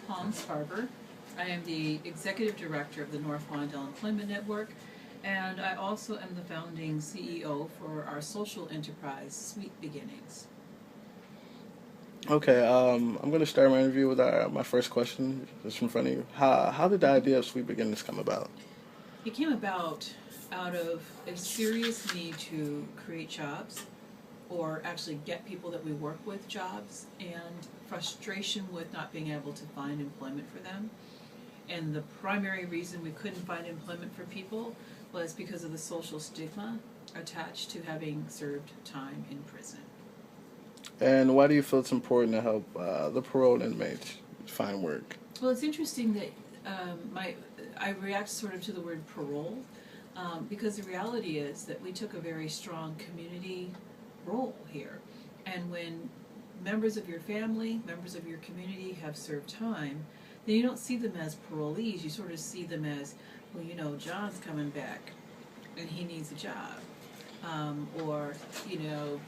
Palms Harbor. I am the Executive Director of the North Lawndale Employment Network, and I also am the founding CEO for our social enterprise, Sweet Beginnings. Okay, I'm going to start my interview with my first question, just in front of you. How did the idea of Sweet Beginnings come about? It came about out of a serious need to create jobs, or actually get people that we work with jobs, and frustration with not being able to find employment for them. And the primary reason we couldn't find employment for people was because of the social stigma attached to having served time in prison. And why do you feel it's important to help the paroled inmates find work? Well, it's interesting that I react sort of to the word parole, because the reality is that we took a very strong community role here. And when members of your family, members of your community have served time, then you don't see them as parolees. You sort of see them as, well, you know, John's coming back and he needs a job. Or, you know,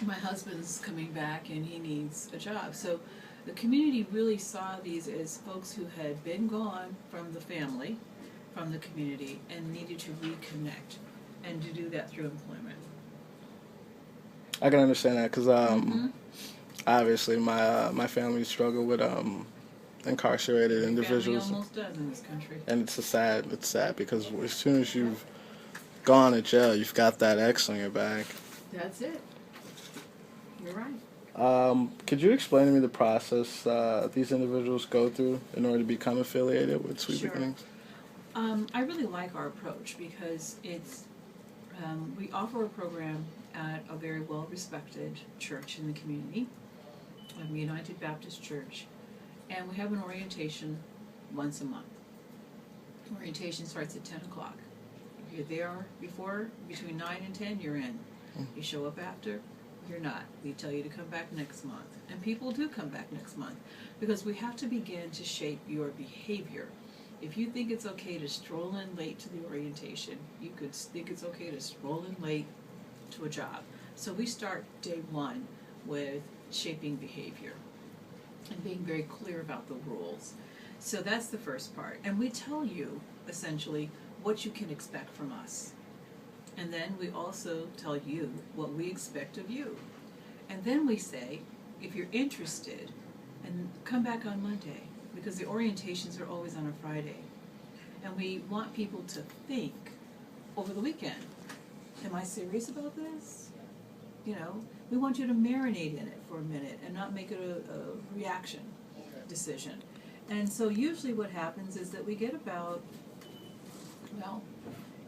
my husband's coming back and he needs a job. So the community really saw these as folks who had been gone from the family, from the community, and needed to reconnect, and to do that through employment. I can understand that because obviously my family struggle with incarcerated individuals. Family almost does in this country. And it's sad because as soon as you've gone to jail, you've got that X on your back. That's it. You're right. Could you explain to me the process these individuals go through in order to become affiliated with Sweet Beginnings? I really like our approach because it's we offer a program at a very well-respected church in the community, United Baptist Church, and we have an orientation once a month. Orientation starts at 10 o'clock. If you're there between 9 and 10, you're in. You show up after, you're not. We tell you to come back next month. And people do come back next month because we have to begin to shape your behavior. If you think it's okay to stroll in late to the orientation, you could think it's okay to stroll in late to a job. So we start day one with shaping behavior and being very clear about the rules. So that's the first part. And we tell you, essentially, what you can expect from us. And then we also tell you what we expect of you. And then we say, if you're interested, and come back on Monday, because the orientations are always on a Friday. And we want people to think over the weekend, am I serious about this? You know, we want you to marinate in it for a minute and not make it a reaction decision. And so usually what happens is that we get about, well,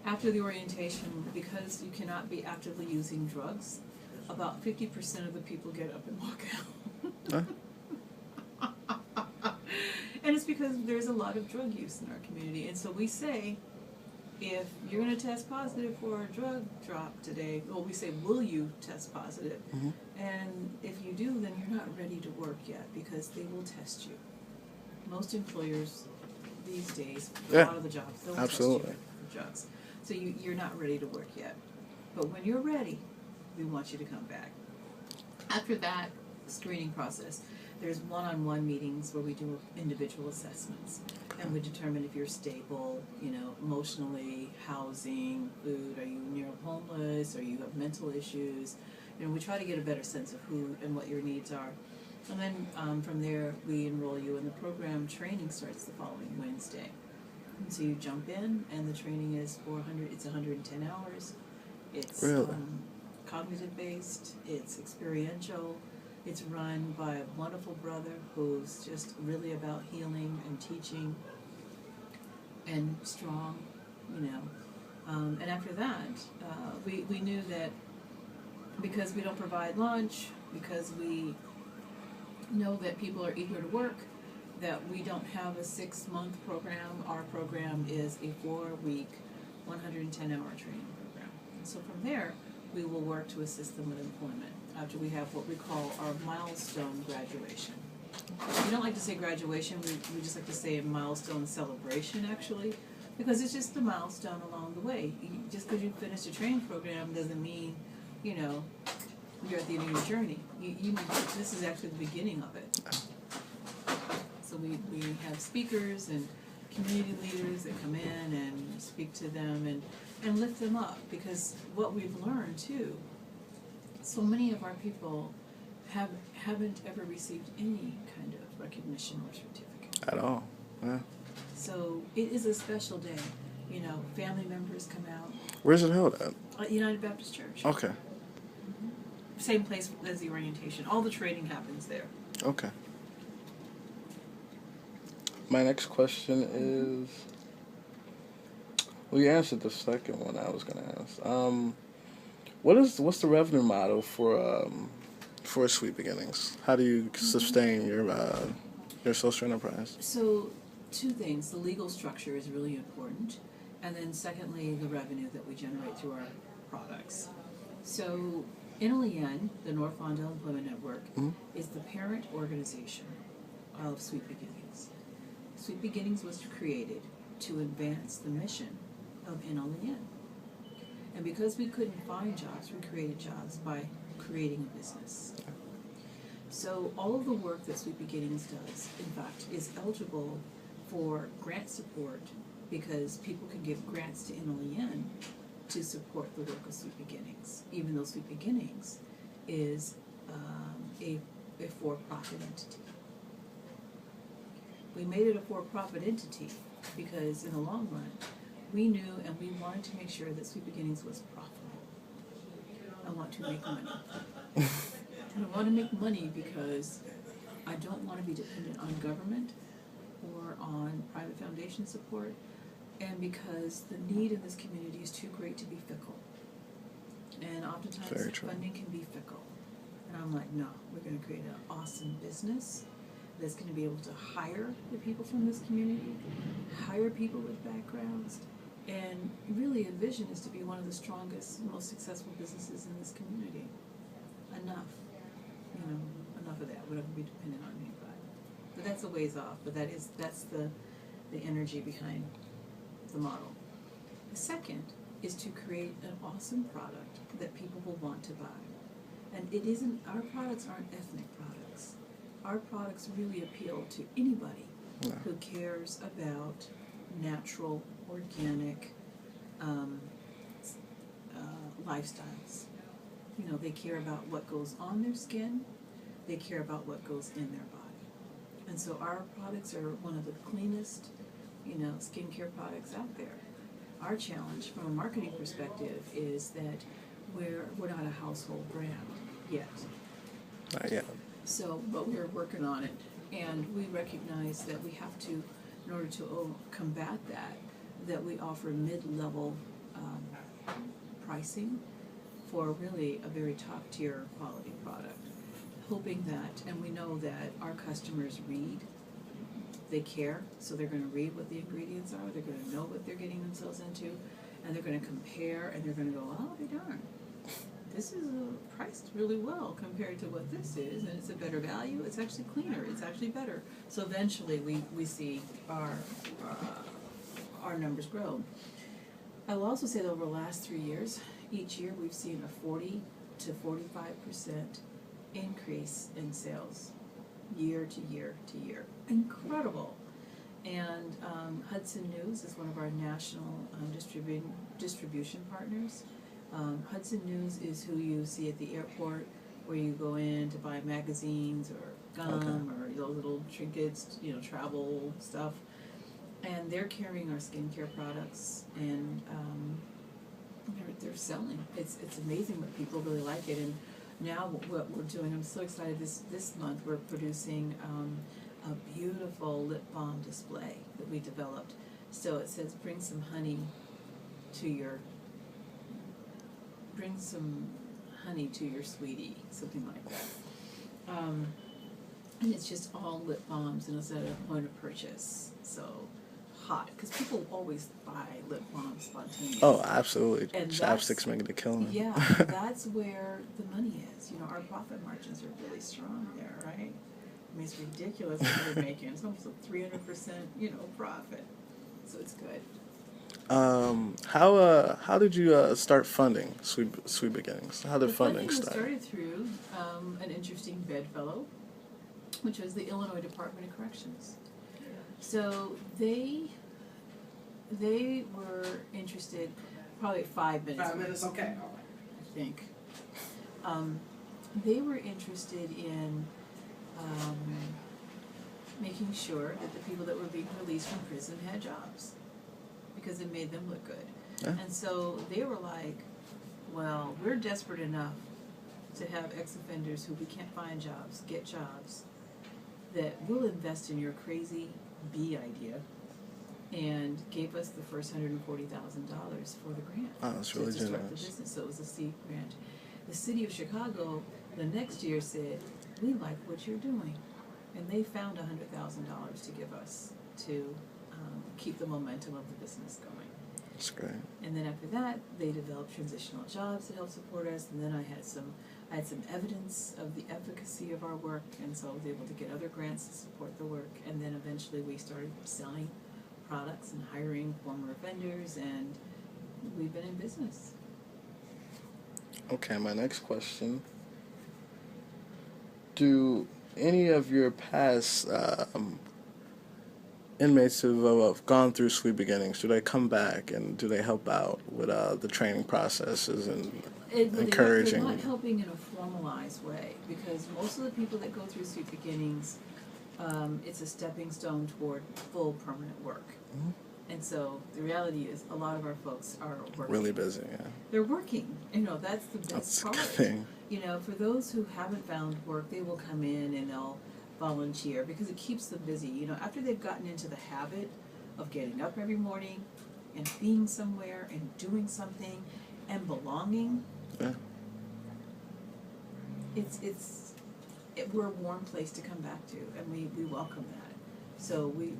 after the orientation, because you cannot be actively using drugs, about 50% of the people get up and walk out. And it's because there's a lot of drug use in our community. And so we say, if you're going to test positive for a drug drop today, well, we say, will you test positive? And if you do, then you're not ready to work yet because they will test you. Most employers these days, a lot of the jobs, they'll test you for drugs. So you're not ready to work yet. But when you're ready, we want you to come back. After that screening process, there's one-on-one meetings where we do individual assessments. And we determine if you're stable, you know, emotionally, housing, food, are you near homeless, or you have mental issues. You know, we try to get a better sense of who and what your needs are. And then from there, we enroll you in the program. Training starts the following Wednesday. And so you jump in, and the training is it's 110 hours. It's cognitive-based, it's experiential. It's run by a wonderful brother who's just really about healing and teaching and strong, you know. And after that, we knew that because we don't provide lunch, because we know that people are eager to work, that we don't have a 6-month program. Our program is a 4-week, 110-hour training program. And so from there, we will work to assist them with employment after we have what we call our milestone graduation. We don't like to say graduation, we just like to say a milestone celebration, actually, because it's just a milestone along the way. Just because you finished a training program doesn't mean, you know, you're at the end of your journey. This is actually the beginning of it. So So we have speakers and community leaders that come in and speak to them and lift them up, because what we've learned too, so many of our people haven't ever received any kind of recognition or certificate. At all. Yeah. So it is a special day. You know, family members come out. Where's it held at? United Baptist Church. Okay. Same place as the orientation. All the training happens there. Okay. My next question is, well, you answered the second one I was going to ask. What's the revenue model for Sweet Beginnings? How do you sustain your social enterprise? So, two things. The legal structure is really important, and then secondly, the revenue that we generate through our products. So, NLEN, the North Lawndale Employment Network, is the parent organization of Sweet Beginnings. Sweet Beginnings was created to advance the mission of NLEN. And because we couldn't find jobs, we created jobs by creating a business. So all of the work that Sweet Beginnings does, in fact, is eligible for grant support, because people can give grants to NLEN to support the work of Sweet Beginnings, even though Sweet Beginnings is a for-profit entity. We made it a for-profit entity because in the long run, we knew and we wanted to make sure that Sweet Beginnings was profitable. I want to make money. And I want to make money because I don't want to be dependent on government or on private foundation support, and because the need in this community is too great to be fickle. And oftentimes funding can be fickle. And I'm like, no, we're going to create an awesome business that's going to be able to hire the people from this community, hire people with backgrounds, and really a vision is to be one of the strongest, most successful businesses in this community. Enough of that. We're not going to be dependent on anybody. But that's a ways off. But that's the energy behind the model. The second is to create an awesome product that people will want to buy. And our products aren't ethnic products. Our products really appeal to anybody who cares about natural, organic lifestyles. You know, they care about what goes on their skin, they care about what goes in their body. And so our products are one of the cleanest, skincare products out there. Our challenge from a marketing perspective is that we're not a household brand yet. Not yet. So, but we're working on it, and we recognize that we have to, in order to combat that we offer mid-level pricing for really a very top-tier quality product, hoping that, and we know that our customers read, they care, so they're going to read what the ingredients are, they're going to know what they're getting themselves into, and they're going to compare, and they're going to go, oh, be darn. This is priced really well compared to what this is, and it's a better value. It's actually cleaner. It's actually better. So eventually, we see our numbers grow. I will also say that over the last 3 years, each year we've seen a 40 to 45% increase in sales, year to year to year. Incredible. And Hudson News is one of our national distribution partners. Hudson News is who you see at the airport, where you go in to buy magazines or gum or those little trinkets, travel stuff. And they're carrying our skincare products, and they're selling. It's amazing what people really like it. And now what we're doing, I'm so excited. This month we're producing a beautiful lip balm display that we developed. So it says, bring some honey to your sweetie, something like that. And it's just all lip balms, and it's at a point of purchase. So hot, because people always buy lip balms spontaneously. Oh, absolutely. And Chapstick's making a killing. Yeah, that's where the money is. Our profit margins are really strong there, right? I mean, it's ridiculous what they're making. It's almost a 300%, profit. So it's good. How did you start funding Sweet Beginnings? How did funding start? Started through an interesting bedfellow, which was the Illinois Department of Corrections. So they were interested, probably 5 minutes. 5 minutes, okay, all right. I think. They were interested in making sure that the people that were being released from prison had jobs, because it made them look good. Yeah. And so they were like, well, we're desperate enough to have ex-offenders who we can't find jobs, get jobs, that we'll invest in your crazy B idea, and gave us the first $140,000 for the grant. Oh, that's really to start the generous. business. So it was a seed grant. The city of Chicago the next year said, we like what you're doing, and they found $100,000 to give us to keep the momentum of the business going. That's great. And then after that, they developed transitional jobs to help support us. And then I had some evidence of the efficacy of our work, and so I was able to get other grants to support the work. And then eventually we started selling products and hiring former offenders, and we've been in business. Okay, my next question. Do any of your past inmates who have gone through Sweet Beginnings, do they come back and do they help out with the training processes and encouraging? They're not helping in a formalized way, because most of the people that go through Sweet Beginnings, it's a stepping stone toward full permanent work. Mhm. And so the reality is, a lot of our folks are working. Really busy, yeah. They're working. That's the best That's a part. good thing. For those who haven't found work, they will come in and they'll volunteer, because it keeps them busy. After they've gotten into the habit of getting up every morning and being somewhere and doing something and belonging, Yeah. we're a warm place to come back to, and we welcome that. So we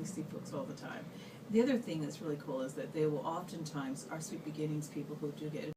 see folks all the time. The other thing that's really cool is that they will oftentimes, our Sweet Beginnings people who do get